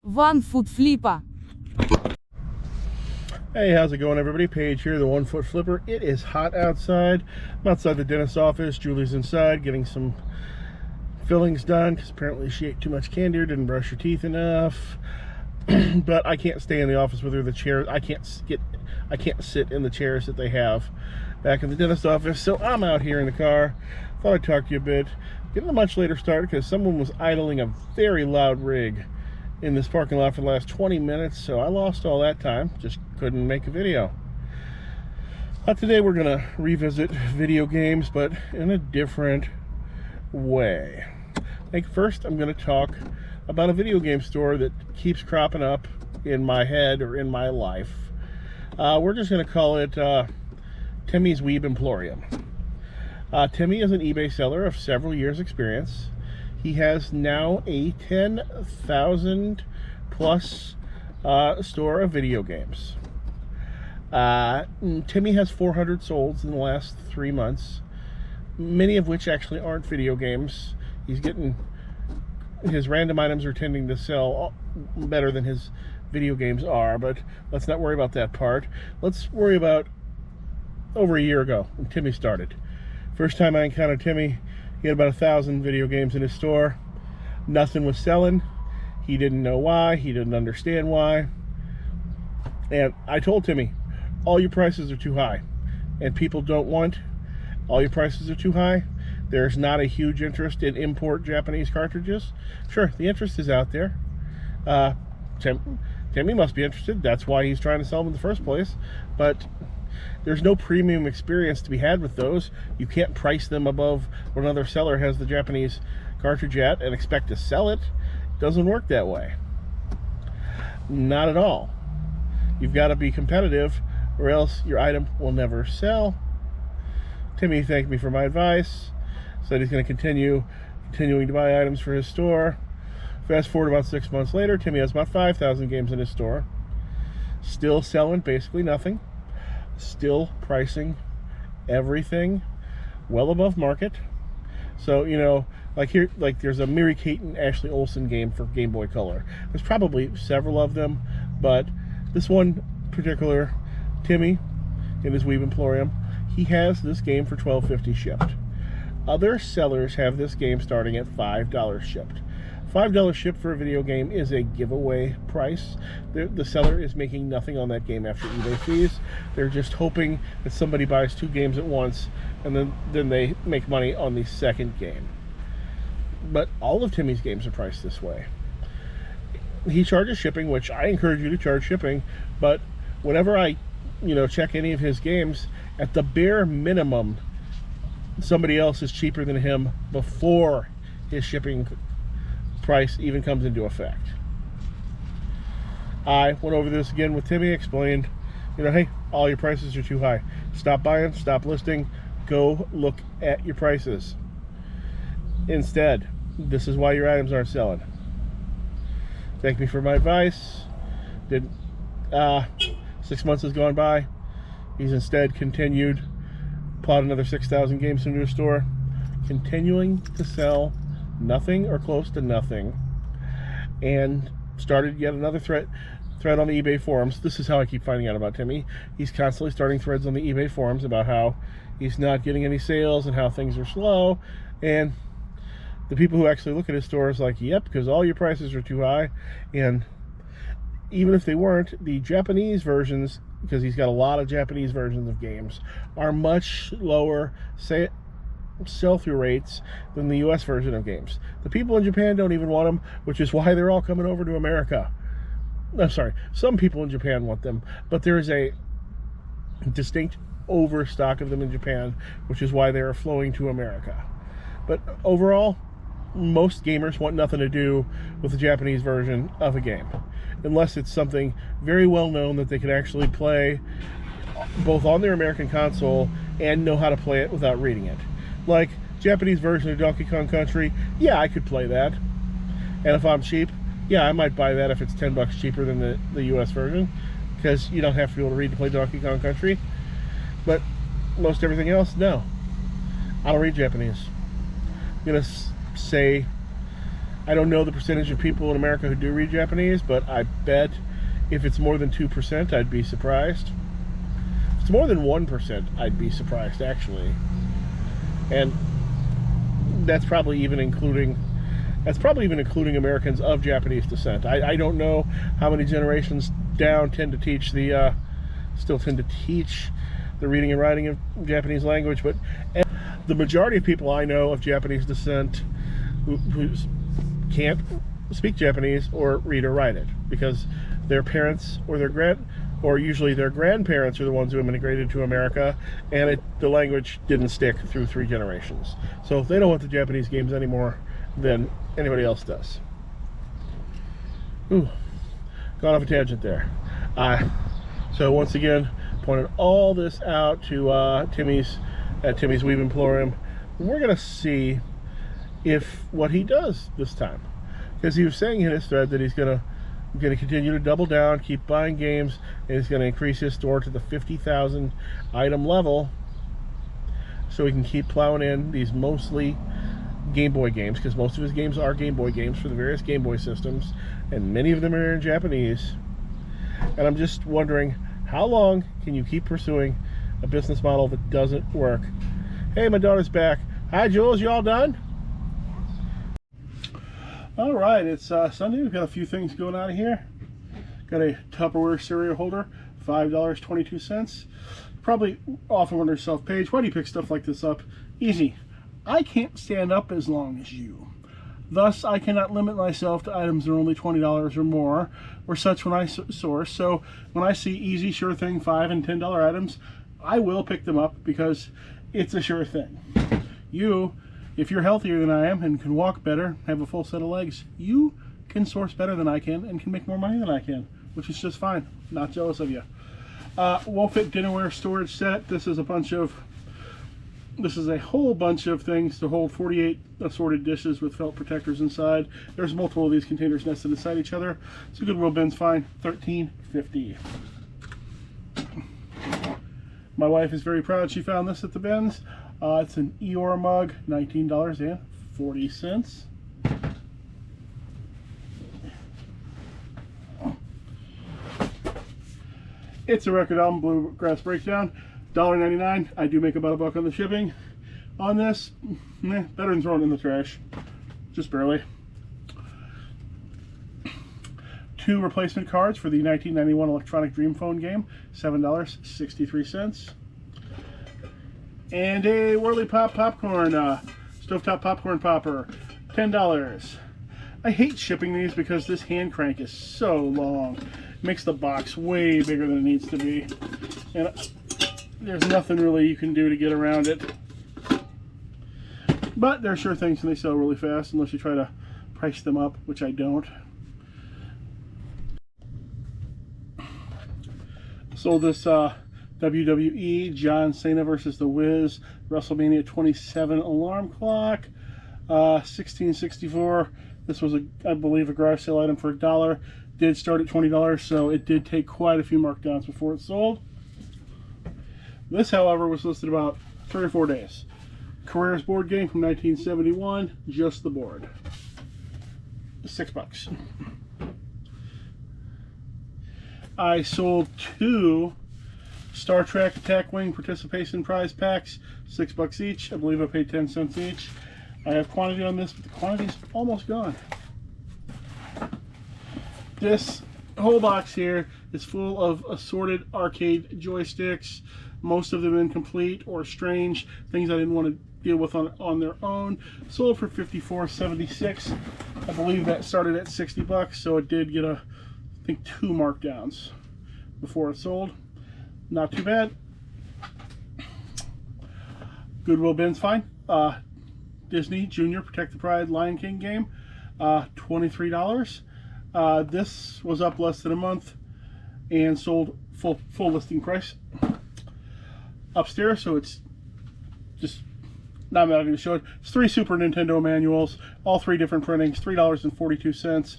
One-foot-flipper. Hey, how's it going, everybody? Paige here, the 1-foot flipper. It is hot outside. I'm outside the dentist's office. Julie's inside getting some fillings done because apparently she ate too much candy or didn't brush her teeth enough. But I can't stay in the office with her. The chair, I can't sit in the chairs that they have back in the dentist's office. So I'm out here in the car. Thought I'd talk to you a bit. Getting a much later start because someone was idling a very loud rig in this parking lot for the last 20 minutes, so I lost all that time. Just couldn't make a video. Today we're gonna revisit video games, but in a different way. First I'm gonna talk about a video game store that keeps cropping up in my head or in my life. We're just gonna call it Timmy's Weeb Emporium. Timmy is an eBay seller of several years experience. He has now a 10,000 plus store of video games. Timmy has 400 solds in the last 3 months, many of which actually aren't video games. His random items are tending to sell better than his video games are, but let's not worry about that part. Let's worry about over a year ago when Timmy started. First time I encountered Timmy, he had about 1,000 video games in his store. Nothing was selling. He didn't know why. He didn't understand why. And I told Timmy, all your prices are too high. And people don't want. All your prices are too high. There's not a huge interest in import Japanese cartridges. Sure, the interest is out there. Timmy must be interested. That's why he's trying to sell them in the first place. But there's no premium experience to be had with those. You can't price them above what another seller has the Japanese cartridge at and expect to sell it. It doesn't work that way. Not at all. You've got to be competitive or else your item will never sell. Timmy thanked me for my advice. Said he's going to continuing to buy items for his store. Fast forward about 6 months later, Timmy has about 5,000 games in his store. Still selling basically nothing. Still pricing everything well above market. So, there's a Mary Kate and Ashley Olsen game for Game Boy Color. There's probably several of them, but this one particular, Timmy, in his Weeb Emporium, he has this game for $12.50 shipped. Other sellers have this game starting at $5 shipped. $5 shipped for a video game is a giveaway price. The seller is making nothing on that game after eBay fees. They're just hoping that somebody buys 2 games at once, and then they make money on the second game. But all of Timmy's games are priced this way. He charges shipping, which I encourage you to charge shipping, but whenever I check any of his games, at the bare minimum, somebody else is cheaper than him before his shipping price even comes into effect. I went over this again with Timmy, explained, hey, all your prices are too high. Stop buying, stop listing, go look at your prices. Instead, this is why your items aren't selling. Thank me for my advice. 6 months has gone by. He's instead continued, plowed another 6,000 games into his store, continuing to sell nothing or close to nothing, and started yet another thread on the eBay forums. This is how I keep finding out about Timmy. He's constantly starting threads on the eBay forums about how he's not getting any sales and how things are slow, and the people who actually look at his store is like, yep, because all your prices are too high. And even if they weren't, the Japanese versions, because he's got a lot of Japanese versions of games, are much lower sell-through rates than the US version of games. The people in Japan don't even want them, which is why they're all coming over to America. I'm sorry, some people in Japan want them, but there is a distinct overstock of them in Japan, which is why they're flowing to America. But overall, most gamers want nothing to do with the Japanese version of a game, unless it's something very well known that they can actually play both on their American console and know how to play it without reading it. Like Japanese version of Donkey Kong Country, yeah, I could play that. And if I'm cheap, yeah, I might buy that if it's $10 cheaper than the US version, because you don't have to be able to read to play Donkey Kong Country. But most everything else, no. I don't read Japanese. I'm gonna say I don't know the percentage of people in America who do read Japanese, but I bet if it's more than 2%, I'd be surprised. If it's more than 1%, I'd be surprised, actually. And that's probably even including Americans of Japanese descent. I don't know how many generations down still tend to teach the reading and writing of Japanese language, but the majority of people I know of Japanese descent who can't speak Japanese or read or write it because their parents or usually their grandparents are the ones who immigrated to America, and the language didn't stick through 3 generations. So if they don't want the Japanese games anymore, then anybody else does. Ooh, gone off a tangent there. So once again, pointed all this out to Timmy's Weave Emporium. We're gonna see if what he does this time, because he was saying in his thread that he's gonna continue to double down, keep buying games, and he's gonna increase his store to the 50,000 item level, so he can keep plowing in these mostly Game Boy games, because most of his games are Game Boy games for the various Game Boy systems, and many of them are in Japanese. And I'm just wondering, how long can you keep pursuing a business model that doesn't work? Hey, my daughter's back. Hi, Jules, you all done? All right, it's Sunday. We've got a few things going on here. Got a Tupperware cereal holder, $5.22. Probably often wonder yourself, Paige, why do you pick stuff like this up? Easy. I can't stand up as long as you. Thus, I cannot limit myself to items that are only $20 or more, or such when I source. So when I see easy, sure thing, $5 and $10 items, I will pick them up because it's a sure thing. You, if you're healthier than I am and can walk better, have a full set of legs, you can source better than I can and can make more money than I can, which is just fine. Not jealous of you. Wofit dinnerware storage set. This is a whole bunch of things to hold 48 assorted dishes with felt protectors inside. There's multiple of these containers nested inside each other. So Goodwill bin's fine, $13.50. My wife is very proud she found this at the bins. It's an Eeyore mug, $19.40. It's a record album, Bluegrass Breakdown, $1.99. I do make about $1 on the shipping on this. Better than throwing it in the trash, just barely. 2 replacement cards for the 1991 Electronic Dream Phone game, $7.63. And a Whirly Pop popcorn, stovetop popcorn popper, $10. I hate shipping these because this hand crank is so long. It makes the box way bigger than it needs to be. And there's nothing really you can do to get around it. But they're sure things and they sell really fast unless you try to price them up, which I don't. Sold this WWE John Cena versus The Wiz WrestleMania 27 alarm clock, $16.64. This was, I believe, a garage sale item for $1. Did start at $20, so it did take quite a few markdowns before it sold. This, however, was listed about 3 or 4 days. Carreras board game from 1971, just the board. $6. I sold 2 Star Trek Attack Wing Participation Prize Packs, $6 each. I believe I paid 10 cents each. I have quantity on this, but the quantity's almost gone. This whole box here is full of assorted arcade joysticks, most of them incomplete or strange, things I didn't want to deal with on their own. Sold for $54.76. I believe that started at $60, so it did get I think 2 markdowns before it sold. Not too bad. Goodwill bin's fine. Disney Junior Protect the Pride Lion King game, $23. This was up less than a month and sold full listing price. Upstairs, so it's just not going to show it. It's 3 Super Nintendo manuals, all 3 different printings, $3.42.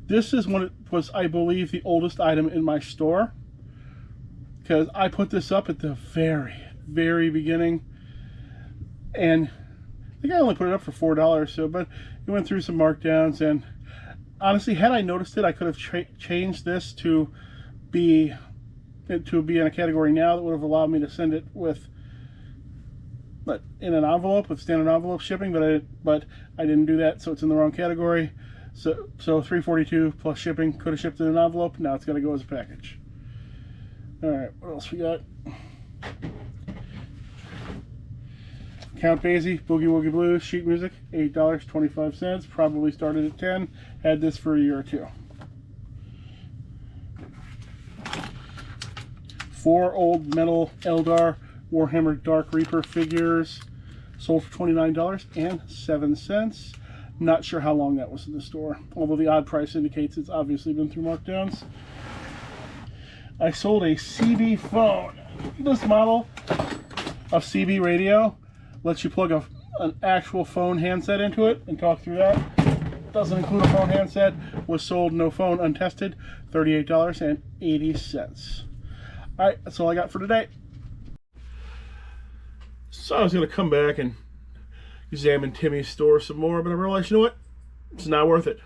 This is one. It was, I believe, the oldest item in my store because I put this up at the very, very beginning, and think I only put it up for $4, so, but it went through some markdowns, and honestly, had I noticed it, I could have changed this to be in a category now that would have allowed me to send it with, but in an envelope with standard envelope shipping, but I didn't do that, so it's in the wrong category. So $342 plus shipping. Could have shipped in an envelope. Now it's got to go as a package. All right, what else we got? Count Basie, Boogie Woogie Blues, sheet music, $8.25. Probably started at 10. Had this for a year or two. 4 old metal Eldar Warhammer Dark Reaper figures, sold for $29.07. Not sure how long that was in the store, although the odd price indicates it's obviously been through markdowns. I sold a CB phone. This model of CB radio lets you plug an actual phone handset into it and talk through that. Doesn't include a phone handset. Was sold no phone untested, $38.80. All right, that's all I got for today. So I was going to come back and examine Timmy's store some more, but I realized, you know what? It's not worth it.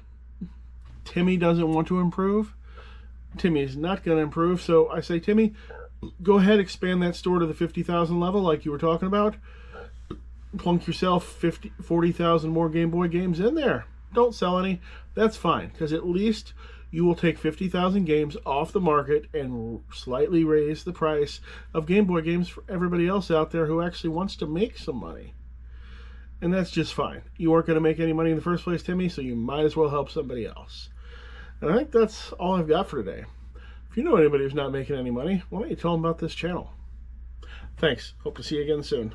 Timmy doesn't want to improve. Timmy is not going to improve. So I say, Timmy, go ahead, expand that store to the 50,000 level like you were talking about. Plunk yourself 40,000 more Game Boy games in there. Don't sell any. That's fine, because at least you will take 50,000 games off the market and slightly raise the price of Game Boy games for everybody else out there who actually wants to make some money. And that's just fine. You weren't going to make any money in the first place, Timmy, so you might as well help somebody else. And I think that's all I've got for today. If you know anybody who's not making any money, why don't you tell them about this channel? Thanks. Hope to see you again soon.